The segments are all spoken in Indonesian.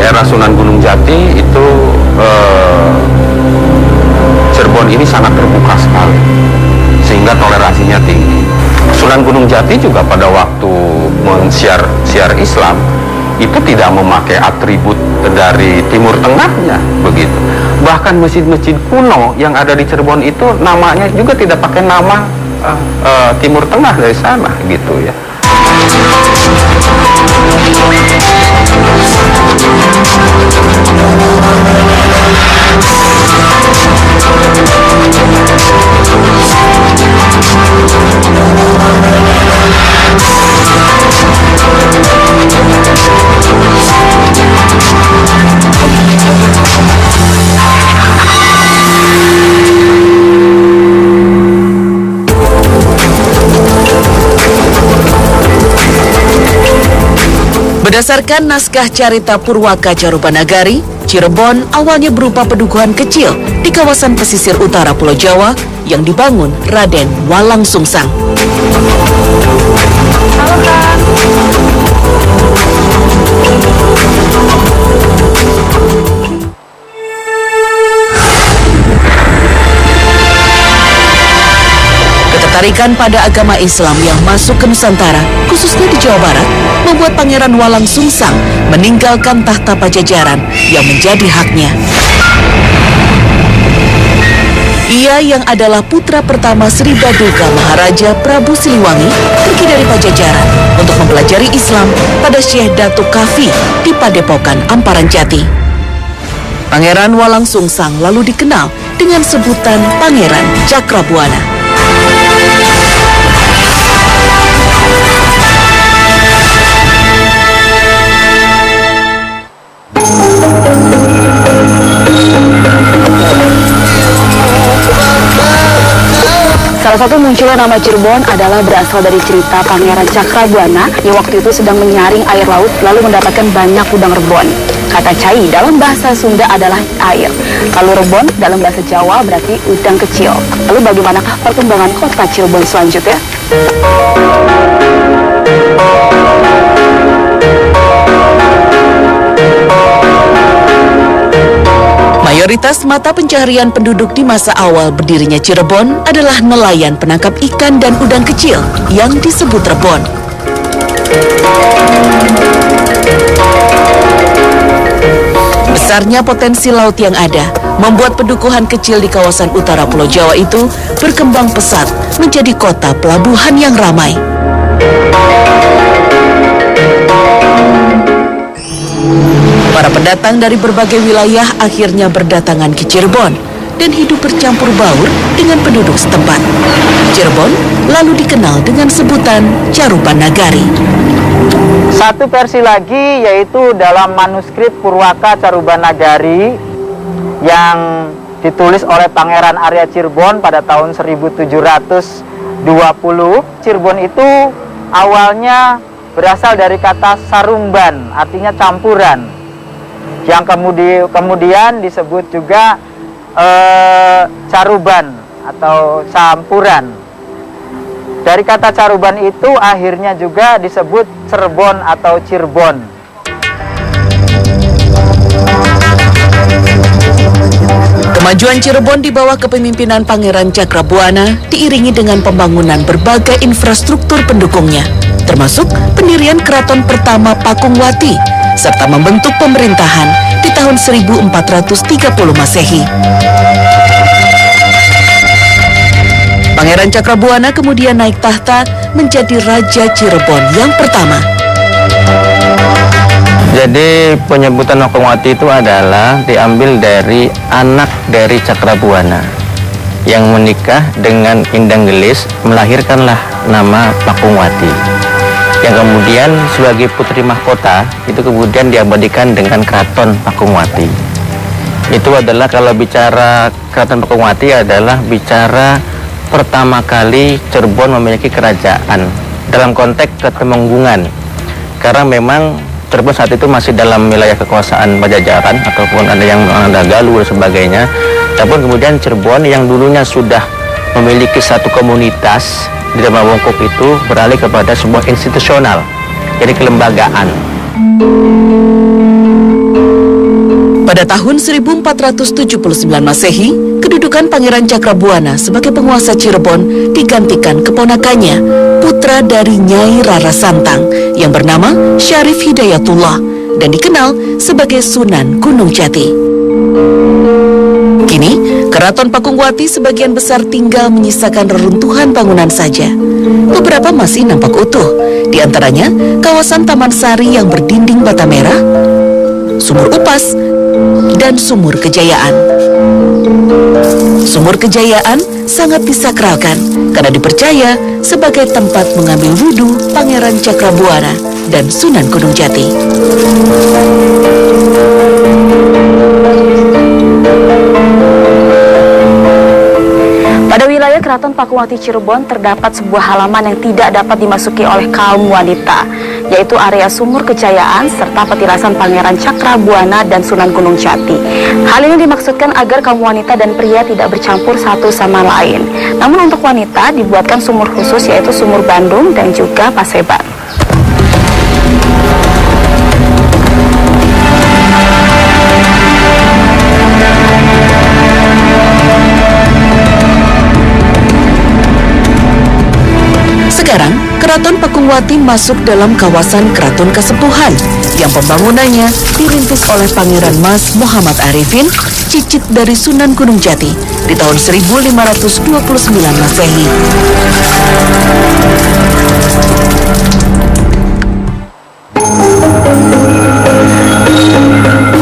daerah Sunan Gunung Jati itu Cirebon ini sangat terbuka sekali, sehingga toleransinya tinggi. Sunan Gunung Jati juga pada waktu siar Islam itu tidak memakai atribut dari Timur Tengahnya begitu. Bahkan masjid-masjid kuno yang ada di Cirebon itu namanya juga tidak pakai nama Timur Tengah dari sana gitu ya. Berdasarkan naskah Carita Purwaka Carubanagari, Cirebon awalnya berupa pedukuhan kecil di kawasan pesisir utara Pulau Jawa yang dibangun Raden Walang Sungsang. Halo, Kang. Ketertarikan pada agama Islam yang masuk ke Nusantara, khususnya di Jawa Barat, membuat Pangeran Walang Sungsang meninggalkan tahta Pajajaran yang menjadi haknya. Ia yang adalah putra pertama Sri Baduga Maharaja Prabu Siliwangi pergi dari Pajajaran untuk mempelajari Islam pada Syekh Datuk Kafi di Padepokan Amparan Jati. Pangeran Walang Sungsang lalu dikenal dengan sebutan Pangeran Cakrabuana. Salah satu munculnya nama Cirebon adalah berasal dari cerita Pangeran Cakrabuana yang waktu itu sedang menyaring air laut lalu mendapatkan banyak udang rebon. Kata cai dalam bahasa Sunda adalah air, lalu rebon dalam bahasa Jawa berarti udang kecil. Lalu bagaimanakah perkembangan kota Cirebon selanjutnya? Mayoritas mata pencaharian penduduk di masa awal berdirinya Cirebon adalah nelayan penangkap ikan dan udang kecil yang disebut rebon. Besarnya potensi laut yang ada membuat pedukuhan kecil di kawasan utara Pulau Jawa itu berkembang pesat menjadi kota pelabuhan yang ramai. Para pendatang dari berbagai wilayah akhirnya berdatangan ke Cirebon dan hidup bercampur baur dengan penduduk setempat. Cirebon lalu dikenal dengan sebutan Carubanagari. Satu versi lagi yaitu dalam manuskrip Purwaka Carubanagari yang ditulis oleh Pangeran Arya Cirebon pada tahun 1720. Cirebon itu awalnya berasal dari kata sarumban, artinya campuran. Yang kemudian disebut juga caruban atau campuran. Dari kata caruban itu akhirnya juga disebut Cirebon atau Cirebon. Kemajuan Cirebon di bawah kepemimpinan Pangeran Cakrabuana diiringi dengan pembangunan berbagai infrastruktur pendukungnya, termasuk pendirian keraton pertama Pakungwati, serta membentuk pemerintahan di tahun 1430 Masehi. Pangeran Cakrabuana kemudian naik tahta menjadi Raja Cirebon yang pertama. Jadi penyebutan Pakungwati itu adalah diambil dari anak dari Cakrabuana yang menikah dengan Indang Gelis, melahirkanlah nama Pakungwati, yang kemudian sebagai putri mahkota itu kemudian diabadikan dengan Keraton Pakungwati. Itu adalah kalau bicara Keraton Pakungwati adalah bicara pertama kali Cirebon memiliki kerajaan dalam konteks ketemenggungan, karena memang Cirebon saat itu masih dalam wilayah kekuasaan Pajajaran ataupun ada yang ada Galuh dan sebagainya. Tapi kemudian Cirebon yang dulunya sudah memiliki satu komunitas di dalam Wongkop itu beralih kepada sebuah institusional, jadi kelembagaan. Pada tahun 1479 Masehi, kedudukan Pangeran Cakrabuana sebagai penguasa Cirebon digantikan keponakannya, putra dari Nyai Rara Santang yang bernama Syarif Hidayatullah dan dikenal sebagai Sunan Gunung Jati. Kini, Keraton Pakungwati sebagian besar tinggal menyisakan reruntuhan bangunan saja. Beberapa masih nampak utuh, di antaranya kawasan Taman Sari yang berdinding bata merah, Sumur Upas, dan Sumur Kejayaan. Sumur Kejayaan sangat disakralkan karena dipercaya sebagai tempat mengambil wudhu Pangeran Cakrabuana dan Sunan Gunung Jati. Pada wilayah Keraton Pakungwati Cirebon terdapat sebuah halaman yang tidak dapat dimasuki oleh kaum wanita, yaitu area Sumur Kejayaan serta petilasan Pangeran Cakrabuana dan Sunan Gunung Jati. Hal ini dimaksudkan agar kaum wanita dan pria tidak bercampur satu sama lain. Namun untuk wanita dibuatkan sumur khusus, yaitu Sumur Bandung dan juga Paseban. Sekarang, Keraton Pakungwati masuk dalam kawasan Keraton Kasepuhan yang pembangunannya dirintis oleh Pangeran Mas Muhammad Arifin, cicit dari Sunan Gunung Jati di tahun 1529 Masehi.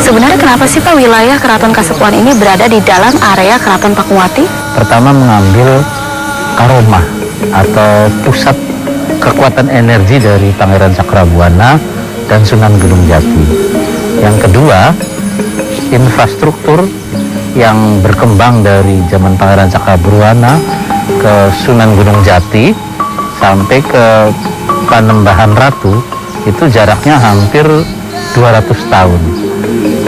Sebenarnya kenapa sih Pak wilayah Keraton Kasepuhan ini berada di dalam area Keraton Pakungwati? Pertama, mengambil karomah atau pusat kekuatan energi dari Pangeran Cakrabuana dan Sunan Gunung Jati. Yang kedua, infrastruktur yang berkembang dari zaman Pangeran Cakrabuana ke Sunan Gunung Jati sampai ke Panembahan Ratu itu jaraknya hampir 200 tahun.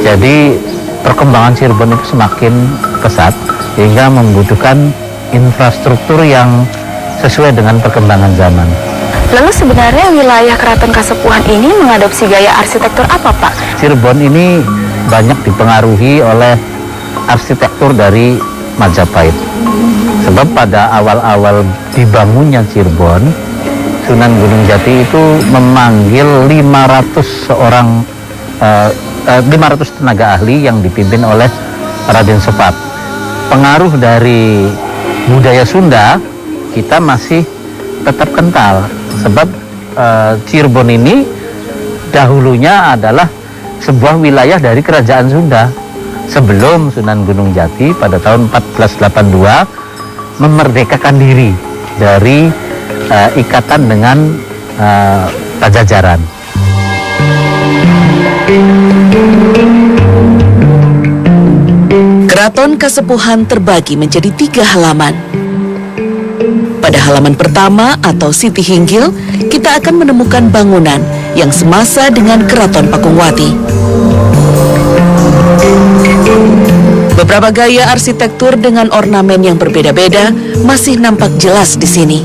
Jadi perkembangan Cirebon itu semakin pesat hingga membutuhkan infrastruktur yang sesuai dengan perkembangan zaman. Lalu sebenarnya wilayah Keraton Kasepuhan ini mengadopsi gaya arsitektur apa, Pak? Cirebon ini banyak dipengaruhi oleh arsitektur dari Majapahit. Sebab pada awal-awal dibangunnya Cirebon, Sunan Gunung Jati itu memanggil 500 tenaga ahli yang dipimpin oleh Raden Sepat. Pengaruh dari budaya Sunda kita masih tetap kental, sebab Cirebon ini dahulunya adalah sebuah wilayah dari kerajaan Sunda sebelum Sunan Gunung Jati pada tahun 1482 memerdekakan diri dari ikatan dengan Pajajaran. Keraton Kasepuhan terbagi menjadi 3 halaman. Pada halaman pertama atau Siti Hinggil, kita akan menemukan bangunan yang semasa dengan Keraton Pakungwati. Beberapa gaya arsitektur dengan ornamen yang berbeda-beda masih nampak jelas di sini.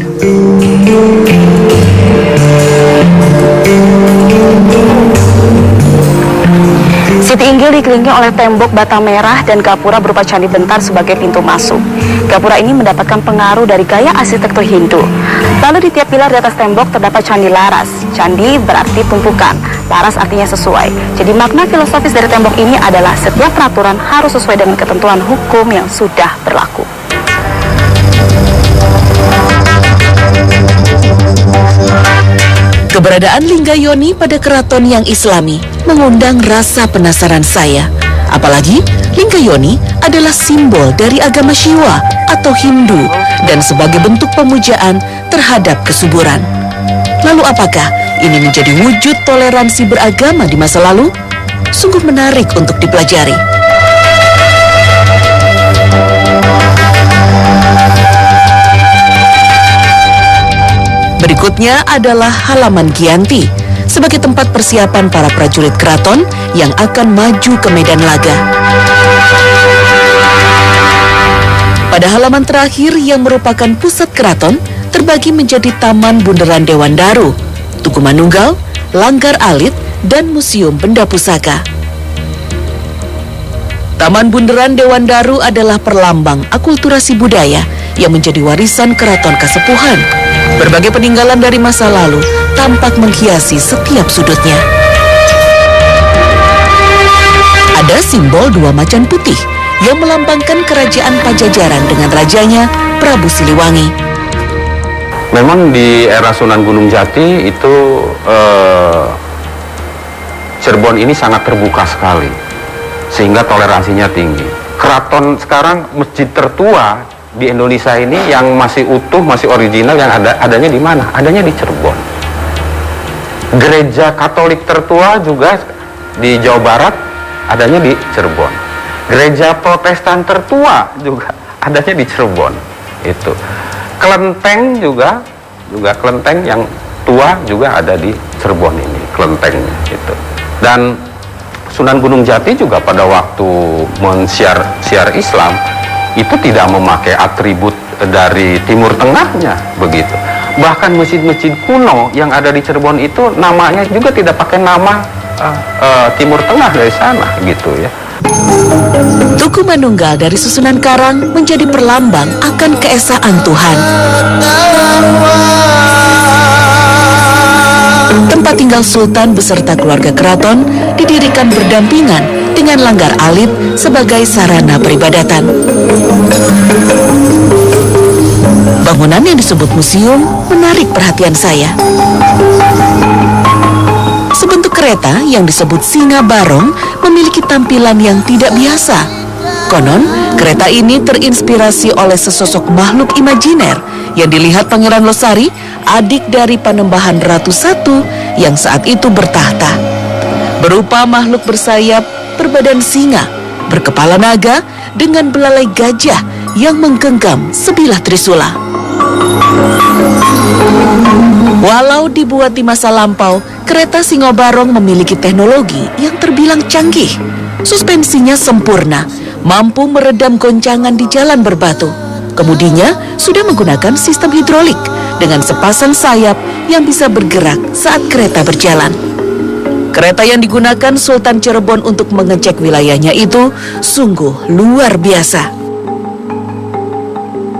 Siti Inggil dikelilingi oleh tembok bata merah dan gapura berupa candi bentar sebagai pintu masuk. Gapura ini mendapatkan pengaruh dari gaya arsitektur Hindu. Lalu di tiap pilar di atas tembok terdapat candi laras. Candi berarti tumpukan, laras artinya sesuai. Jadi makna filosofis dari tembok ini adalah setiap peraturan harus sesuai dengan ketentuan hukum yang sudah berlaku. Keberadaan Linggayoni pada keraton yang Islami mengundang rasa penasaran saya. Apalagi Linggayoni adalah simbol dari agama Syiwa atau Hindu dan sebagai bentuk pemujaan terhadap kesuburan. Lalu apakah ini menjadi wujud toleransi beragama di masa lalu? Sungguh menarik untuk dipelajari. Berikutnya adalah halaman Giyanti sebagai tempat persiapan para prajurit keraton yang akan maju ke medan laga. Pada halaman terakhir yang merupakan pusat keraton terbagi menjadi Taman Bundaran Dewan Daru, Tugu Manunggal, Langgar Alit, dan Museum Benda Pusaka. Taman Bundaran Dewan Daru adalah perlambang akulturasi budaya yang menjadi warisan Keraton Kasepuhan. Berbagai peninggalan dari masa lalu tampak menghiasi setiap sudutnya. Ada simbol dua macan putih yang melambangkan kerajaan Pajajaran dengan rajanya Prabu Siliwangi. Memang di era Sunan Gunung Jati itu Cirebon ini sangat terbuka sekali, sehingga toleransinya tinggi. Keraton sekarang masjid tertua di Indonesia ini yang masih utuh, masih original, yang adanya di mana? Adanya di Cirebon. Gereja Katolik tertua juga di Jawa Barat adanya di Cirebon. Gereja Protestan tertua juga adanya di Cirebon. Itu. Kelenteng juga kelenteng yang tua juga ada di Cirebon ini, kelentengnya itu. Dan Sunan Gunung Jati juga pada waktu mensiar Islam itu tidak memakai atribut dari Timur Tengahnya begitu. Bahkan masjid-masjid kuno yang ada di Cirebon itu namanya juga tidak pakai nama Timur Tengah dari sana gitu ya. Tugu Manunggal dari susunan karang menjadi perlambang akan keesaan Tuhan. Tempat tinggal Sultan beserta keluarga keraton didirikan berdampingan dengan langgar alit sebagai sarana peribadatan. Bangunan yang disebut museum menarik perhatian saya. Sebentuk kereta yang disebut Singa Barong memiliki tampilan yang tidak biasa. Konon, kereta ini terinspirasi oleh sesosok makhluk imajiner yang dilihat Pangeran Losari, adik dari Panembahan Ratu I yang saat itu bertahta. Berupa makhluk bersayap, berbadan singa, berkepala naga, dengan belalai gajah yang menggenggam sebilah trisula. Walau dibuat di masa lampau, kereta Singa Barong memiliki teknologi yang terbilang canggih. Suspensinya sempurna, mampu meredam goncangan di jalan berbatu. Kemudinya sudah menggunakan sistem hidrolik dengan sepasang sayap yang bisa bergerak saat kereta berjalan. Kereta yang digunakan Sultan Cirebon untuk mengecek wilayahnya itu sungguh luar biasa.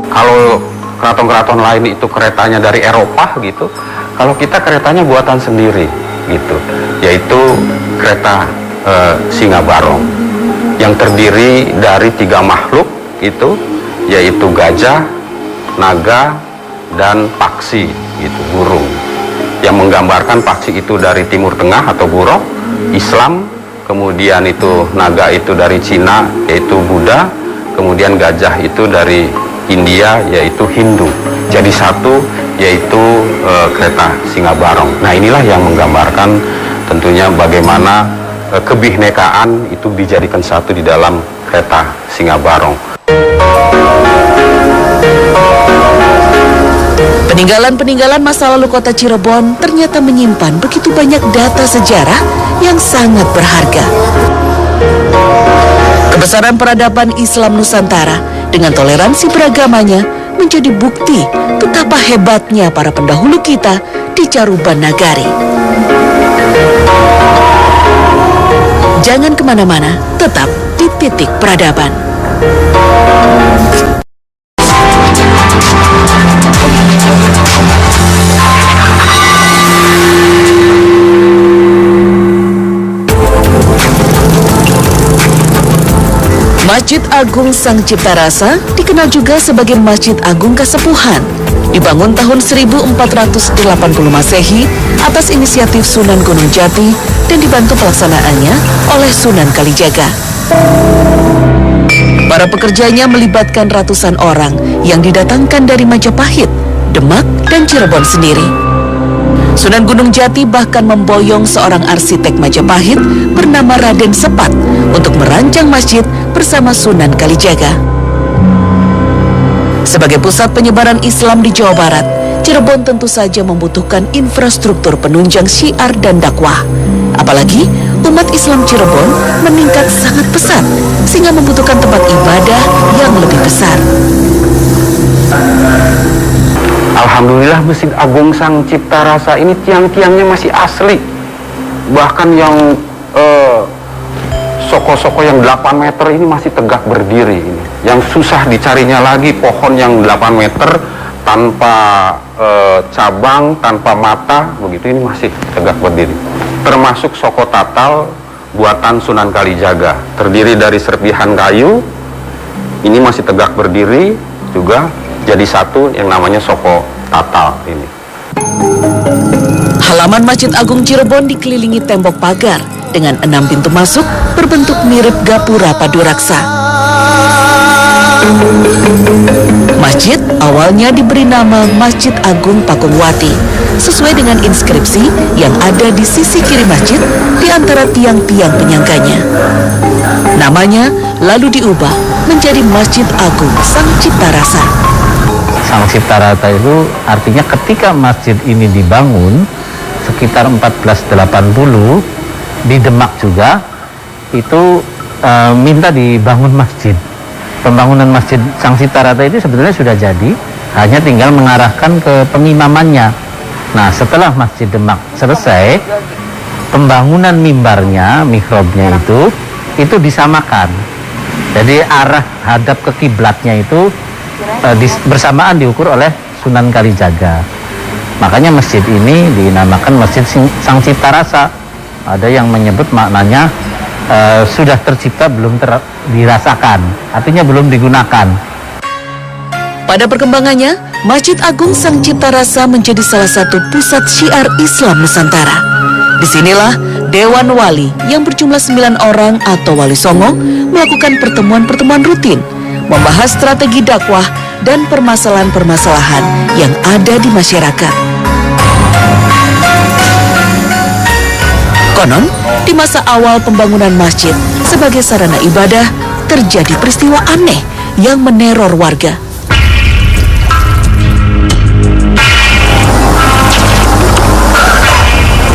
Kalau keraton-keraton lain itu keretanya dari Eropa gitu, kalau kita keretanya buatan sendiri gitu, yaitu kereta Singa Barong yang terdiri dari 3 makhluk itu, yaitu gajah, naga, dan paksi gitu, burung, yang menggambarkan paksi itu dari Timur Tengah atau Burok, Islam, kemudian itu naga itu dari Cina yaitu Buddha, kemudian gajah itu dari India yaitu Hindu. Jadi satu yaitu kereta Singa Barong. Nah, inilah yang menggambarkan tentunya bagaimana kebinekaan itu dijadikan satu di dalam kereta Singa Barong. Peninggalan-peninggalan masa lalu kota Cirebon ternyata menyimpan begitu banyak data sejarah yang sangat berharga. Kebesaran peradaban Islam Nusantara dengan toleransi beragamanya menjadi bukti betapa hebatnya para pendahulu kita di Caruban Nagari. Jangan kemana-mana, tetap di Titik Peradaban. Masjid Agung Sang Cipta Rasa dikenal juga sebagai Masjid Agung Kasepuhan. Dibangun tahun 1480 Masehi atas inisiatif Sunan Gunung Jati dan dibantu pelaksanaannya oleh Sunan Kalijaga. Para pekerjanya melibatkan ratusan orang yang didatangkan dari Majapahit, Demak, dan Cirebon sendiri. Sunan Gunung Jati bahkan memboyong seorang arsitek Majapahit bernama Raden Sepat untuk merancang masjid bersama Sunan Kalijaga. Sebagai pusat penyebaran Islam di Jawa Barat, Cirebon tentu saja membutuhkan infrastruktur penunjang syiar dan dakwah. Apalagi umat Islam Cirebon meningkat sangat pesat sehingga membutuhkan tempat ibadah yang lebih besar. Alhamdulillah Masjid Agung Sang Cipta Rasa ini tiang-tiangnya masih asli. Bahkan yang soko-soko yang 8 meter ini masih tegak berdiri ini. Yang susah dicarinya lagi pohon yang 8 meter tanpa cabang, tanpa mata, begitu ini masih tegak berdiri. Termasuk Soko Tatal buatan Sunan Kalijaga, terdiri dari serpihan kayu, ini masih tegak berdiri juga, jadi satu yang namanya Soko Tatal ini. Halaman Masjid Agung Cirebon dikelilingi tembok pagar dengan 6 pintu masuk berbentuk mirip gapura paduraksa. Masjid awalnya diberi nama Masjid Agung Pakungwati sesuai dengan inskripsi yang ada di sisi kiri masjid di antara tiang-tiang penyangganya. Namanya lalu diubah menjadi Masjid Agung Sang Cipta Rasa. Sang Cipta Rasa itu artinya ketika masjid ini dibangun sekitar 1480 di Demak juga itu minta dibangun masjid. Pembangunan Masjid Sang Cipta Rasa itu sebetulnya sudah jadi, hanya tinggal mengarahkan ke pengimamannya. Nah, setelah Masjid Demak selesai, pembangunan mimbarnya, mihrabnya itu disamakan. Jadi arah hadap ke kiblatnya itu bersamaan diukur oleh Sunan Kalijaga. Makanya masjid ini dinamakan Masjid Sang Cipta Rasa. Ada yang menyebut maknanya sudah tercipta belum dirasakan, artinya belum digunakan. Pada perkembangannya, Masjid Agung Sang Cipta Rasa menjadi salah satu pusat syiar Islam Nusantara. Disinilah Dewan Wali yang berjumlah 9 orang atau Wali Songo melakukan pertemuan-pertemuan rutin, membahas strategi dakwah dan permasalahan-permasalahan yang ada di masyarakat. Konon, di masa awal pembangunan masjid sebagai sarana ibadah, terjadi peristiwa aneh yang meneror warga.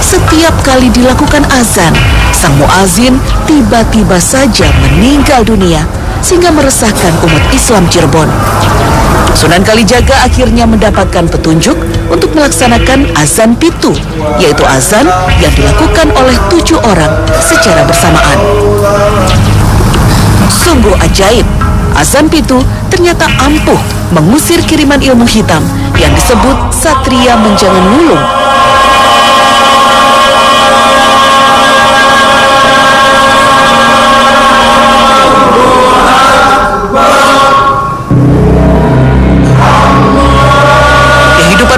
Setiap kali dilakukan azan, sang muazin tiba-tiba saja meninggal dunia sehingga meresahkan umat Islam Cirebon. Sunan Kalijaga akhirnya mendapatkan petunjuk untuk melaksanakan azan pitu, yaitu azan yang dilakukan oleh 7 orang secara bersamaan. Sungguh ajaib, azan pitu ternyata ampuh mengusir kiriman ilmu hitam yang disebut Satria Menjangan Wulung.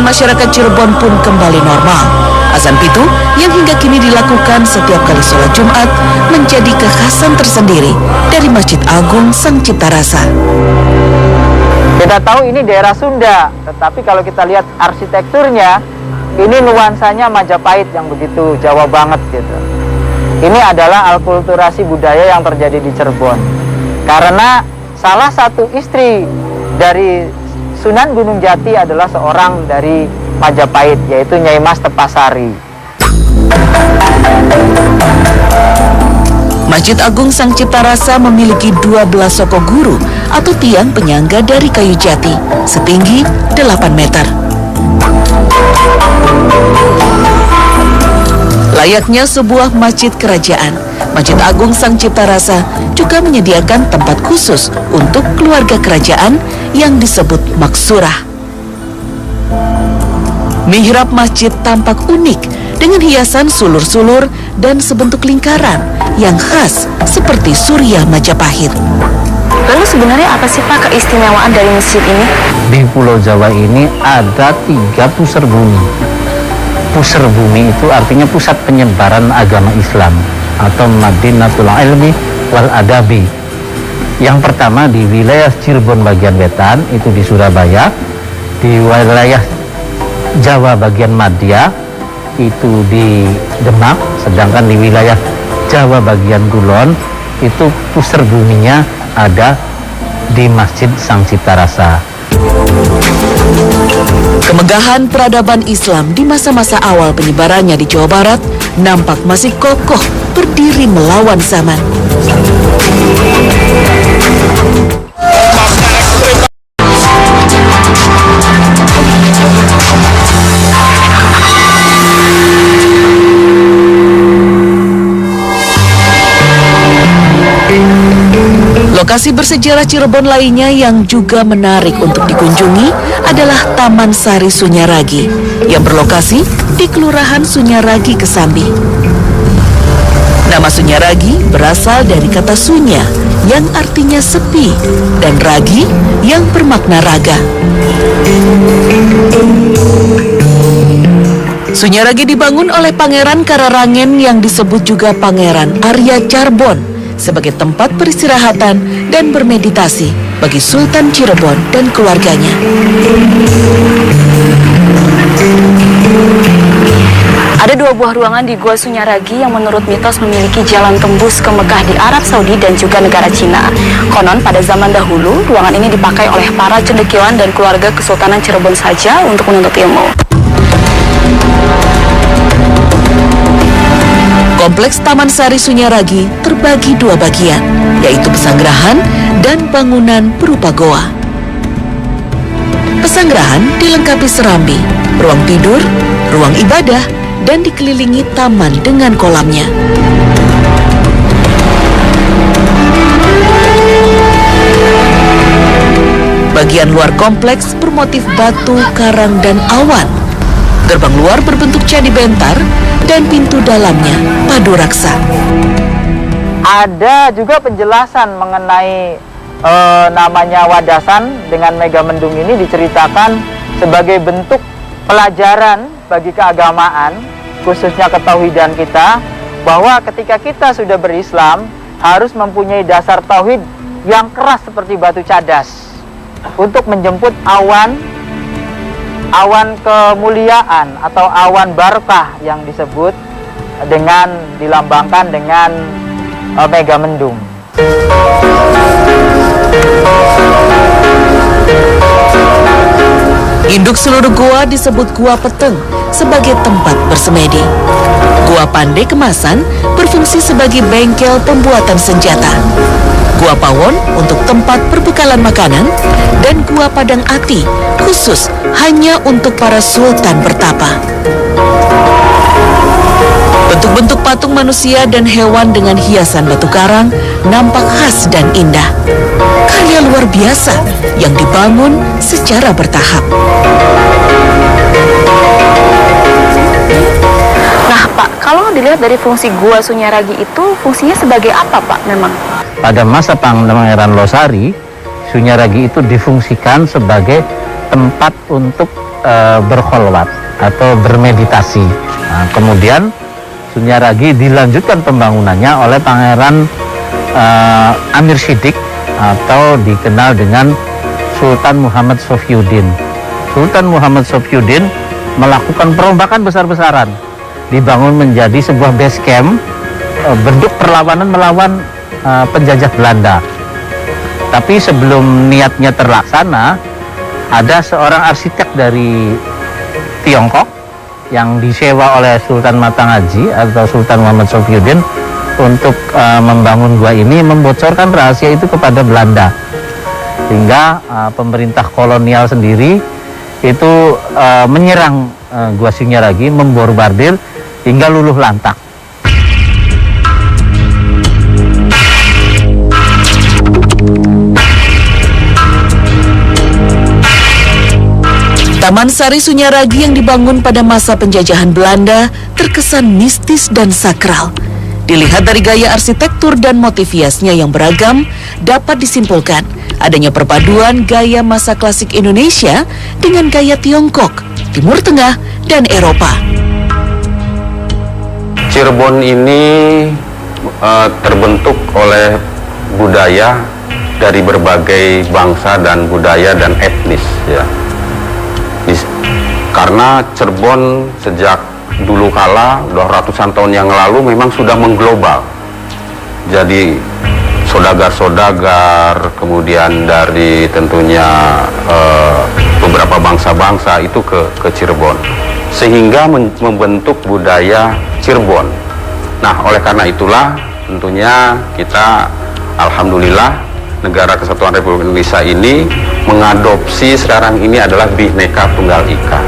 Masyarakat Cirebon pun kembali normal. Azan pitu yang hingga kini dilakukan setiap kali sholat Jumat menjadi kekhasan tersendiri dari Masjid Agung Sang Cipta Rasa. Kita tahu ini daerah Sunda, tetapi kalau kita lihat arsitekturnya, ini nuansanya Majapahit yang begitu Jawa banget gitu. Ini adalah alkulturasi budaya yang terjadi di Cirebon. Karena salah satu istri dari Sunan Gunung Jati adalah seorang dari Majapahit, yaitu Nyai Mas Tepasari. Masjid Agung Sang Cipta Rasa memiliki 12 soko guru atau tiang penyangga dari kayu jati setinggi 8 meter. Layaknya sebuah masjid kerajaan, Masjid Agung Sang Cipta Rasa juga menyediakan tempat khusus untuk keluarga kerajaan yang disebut maksurah. Mihrab masjid tampak unik dengan hiasan sulur-sulur dan sebentuk lingkaran yang khas seperti Surya Majapahit. Lalu sebenarnya apa sih Pak keistimewaan dari masjid ini? Di Pulau Jawa ini ada 3 pusar bumi. Pusar bumi itu artinya pusat penyebaran agama Islam atau Madinatul Ilmi wal Adabi. Yang pertama di wilayah Cirebon bagian wetan, itu di Surabaya. Di wilayah Jawa bagian Madya, itu di Demak. Sedangkan di wilayah Jawa bagian Kulon, itu pusar buminya ada di Masjid Sang Cipta Rasa. Kemegahan peradaban Islam di masa-masa awal penyebarannya di Jawa Barat nampak masih kokoh berdiri melawan zaman. Lokasi bersejarah Cirebon lainnya yang juga menarik untuk dikunjungi adalah Taman Sari Sunyaragi yang berlokasi di Kelurahan Sunyaragi, Kesambi. Nama Sunyaragi berasal dari kata sunya yang artinya sepi dan ragi yang bermakna raga. Sunyaragi dibangun oleh Pangeran Kararangen yang disebut juga Pangeran Arya Carbon sebagai tempat peristirahatan dan bermeditasi bagi Sultan Cirebon dan keluarganya. Ada 2 buah ruangan di Gua Sunyaragi yang menurut mitos memiliki jalan tembus ke Mekah di Arab Saudi dan juga negara Cina. Konon pada zaman dahulu, ruangan ini dipakai oleh para cendekiawan dan keluarga Kesultanan Cirebon saja untuk menuntut ilmu. Kompleks Taman Sari Sunyaragi terbagi 2 bagian, yaitu pesanggerahan dan bangunan berupa goa. Pesanggerahan dilengkapi serambi, ruang tidur, ruang ibadah, dan dikelilingi taman dengan kolamnya. Bagian luar kompleks bermotif batu, karang, dan awan. Gerbang luar berbentuk candi bentar dan pintu dalamnya padu raksa. Ada juga penjelasan mengenai namanya Wadasan dengan Megamendung ini diceritakan sebagai bentuk pelajaran bagi keagamaan, khususnya ketauhidan kita, bahwa ketika kita sudah berislam harus mempunyai dasar tauhid yang keras seperti batu cadas untuk menjemput awan kemuliaan atau awan barokah yang disebut dengan dilambangkan dengan Megamendung. Induk seluruh gua disebut Gua Peteng sebagai tempat bersemedi. Gua Pandai Kemasan berfungsi sebagai bengkel pembuatan senjata. Gua Pawon untuk tempat perbekalan makanan, dan Gua Padang Ati khusus hanya untuk para sultan bertapa. Bentuk-bentuk patung manusia dan hewan dengan hiasan batu karang nampak khas dan indah. Karya luar biasa yang dibangun secara bertahap. Nah Pak, kalau dilihat dari fungsi Gua Sunyaragi itu fungsinya sebagai apa Pak memang? Pada masa Pangeran Losari, Sunyaragi itu difungsikan sebagai tempat untuk berkholwat atau bermeditasi. Nah, kemudian Sunyaragi dilanjutkan pembangunannya oleh Pangeran Amir Shidik atau dikenal dengan Sultan Muhammad Sofiyuddin. Sultan Muhammad Sofiyuddin melakukan perombakan besar-besaran, dibangun menjadi sebuah base camp bentuk perlawanan melawan penjajah Belanda. Tapi sebelum niatnya terlaksana, ada seorang arsitek dari Tiongkok yang disewa oleh Sultan Matangaji atau Sultan Muhammad Sofiyuddin untuk membangun gua ini, membocorkan rahasia itu kepada Belanda, sehingga pemerintah kolonial sendiri itu menyerang Gua Sunyaragi, membombardir hingga luluh lantak. Taman Sari Sunyaragi yang dibangun pada masa penjajahan Belanda terkesan mistis dan sakral. Dilihat dari gaya arsitektur dan motif hiasnya yang beragam, dapat disimpulkan adanya perpaduan gaya masa klasik Indonesia dengan gaya Tiongkok, Timur Tengah, dan Eropa. Cirebon ini terbentuk oleh budaya dari berbagai bangsa dan budaya dan etnis, ya. Karena Cirebon sejak dulu kala, udah ratusan tahun yang lalu memang sudah mengglobal. Jadi saudagar-saudagar, kemudian dari tentunya beberapa bangsa-bangsa itu ke Cirebon, sehingga membentuk budaya Cirebon. Nah, oleh karena itulah tentunya kita alhamdulillah Negara Kesatuan Republik Indonesia ini mengadopsi sekarang ini adalah Bhinneka Tunggal Ika,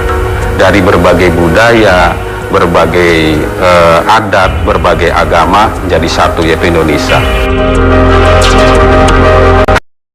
dari berbagai budaya, berbagai adat, berbagai agama menjadi satu, yaitu Indonesia.